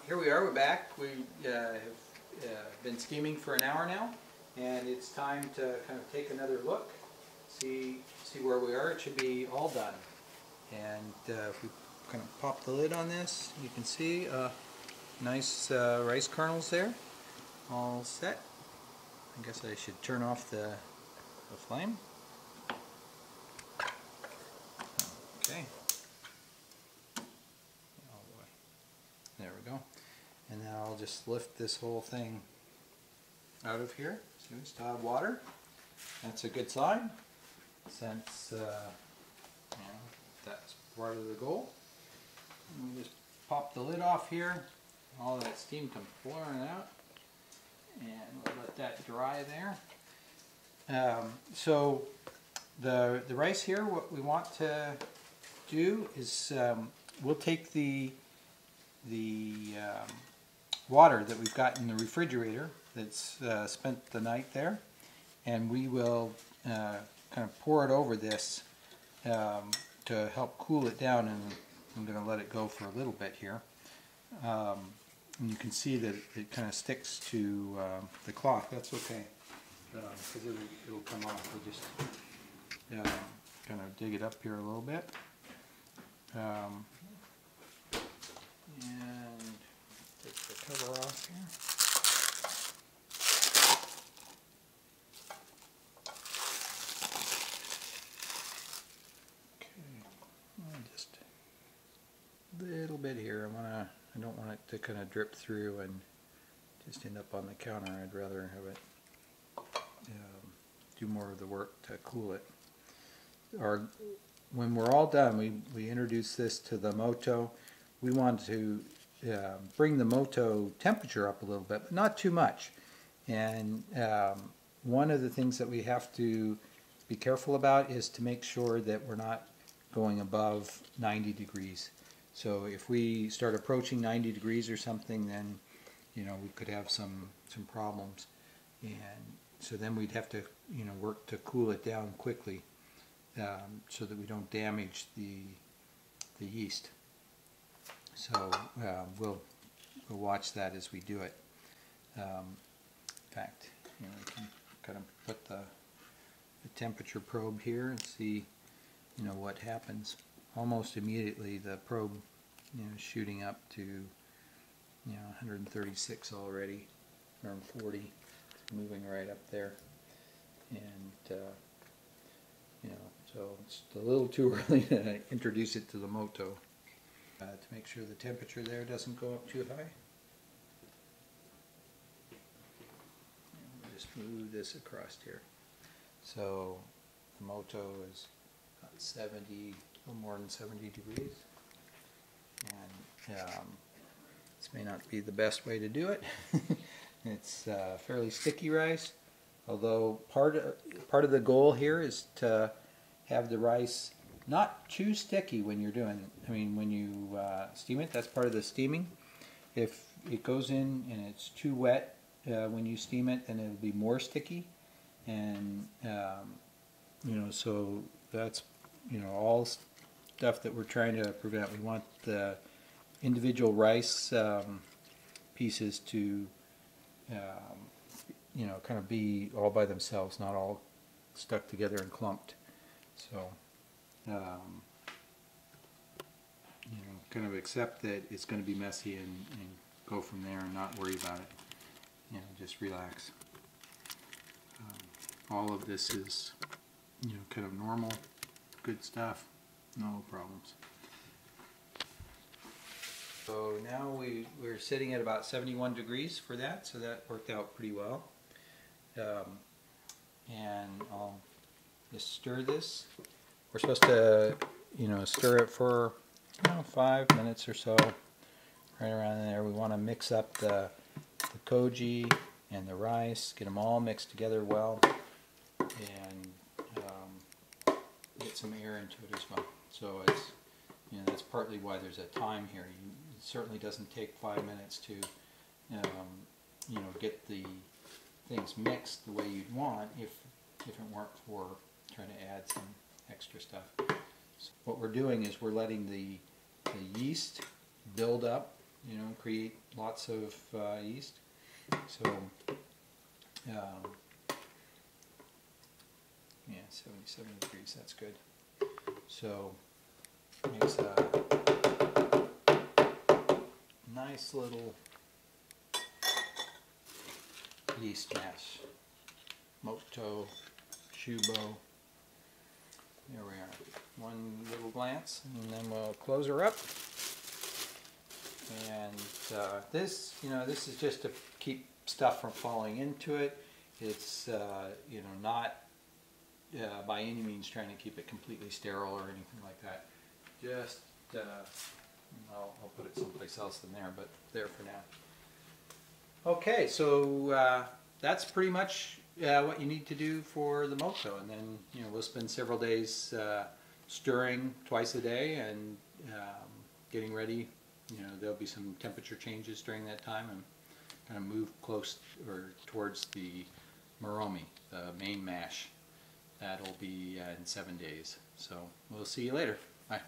Here we are, we're back. We have been steaming for an hour now, and it's time to kind of take another look, see where we are. It should be all done. And if we kind of pop the lid on this, you can see nice rice kernels there, all set. I guess I should turn off the flame. Okay. There we go. And now I'll just lift this whole thing out of here. See, we still have water. That's a good sign, since that's part of the goal. And we just pop the lid off here. All that steam comes pouring out, and we'll let that dry there. So the rice here, what we want to do is we'll take the water that we've got in the refrigerator that's spent the night there, and we will kind of pour it over this to help cool it down, and I'm going to let it go for a little bit here. And you can see that it kind of sticks to the cloth. That's okay, because it'll come off. We'll just kind of dig it up here a little bit. And take the cover off here. Okay, just a little bit here. I don't want it to kind of drip through and just end up on the counter. I'd rather have it do more of the work to cool it. When we're all done, we introduce this to the moto. We want to bring the moto temperature up a little bit, but not too much. And one of the things that we have to be careful about is to make sure that we're not going above 90 degrees. So if we start approaching 90 degrees or something, then we could have some problems. And so then we'd have to work to cool it down quickly, so that we don't damage the yeast. So we'll watch that as we do it. In fact, we can kind of put the temperature probe here and see what happens. Almost immediately the probe shooting up to 136 already, 140, moving right up there. And so it's a little too early to introduce it to the moto. To make sure the temperature there doesn't go up too high. And just move this across here. So the moto is about 70, a little more than 70 degrees. And this may not be the best way to do it. It's fairly sticky rice, although part of the goal here is to have the rice not too sticky when you're doing it. I mean, when you steam it, that's part of the steaming. If it goes in and it's too wet when you steam it, then it'll be more sticky. And so that's all stuff that we're trying to prevent. We want the individual rice pieces to kind of be all by themselves, not all stuck together and clumped. So kind of accept that it's going to be messy and go from there and not worry about it. Just relax. All of this is kind of normal, good stuff, no problems. So now we're sitting at about 71 degrees for that, so that worked out pretty well. And I'll just stir this. We're supposed to stir it for 5 minutes or so, right around there. We want to mix up the koji and the rice, get them all mixed together well, and get some air into it as well. So it's that's partly why there's a time here. It certainly doesn't take 5 minutes to get the things mixed the way you'd want if it weren't for trying to add some extra stuff. So what we're doing is we're letting the yeast build up you know, create lots of yeast. So yeah, 77 degrees, that's good. So makes a nice little yeast mass. Moto, Shubo. There we are. One little glance, and then we'll close her up. And this, you know, this is just to keep stuff from falling into it. It's, you know, not by any means trying to keep it completely sterile or anything like that. Just, I'll put it someplace else than there, but there for now. Okay, so that's pretty much what you need to do for the moto, and then, you know, we'll spend several days stirring twice a day and getting ready. You know, there'll be some temperature changes during that time, and kind of move close or towards the Moromi, the main mash. That'll be in 7 days. So we'll see you later. Bye.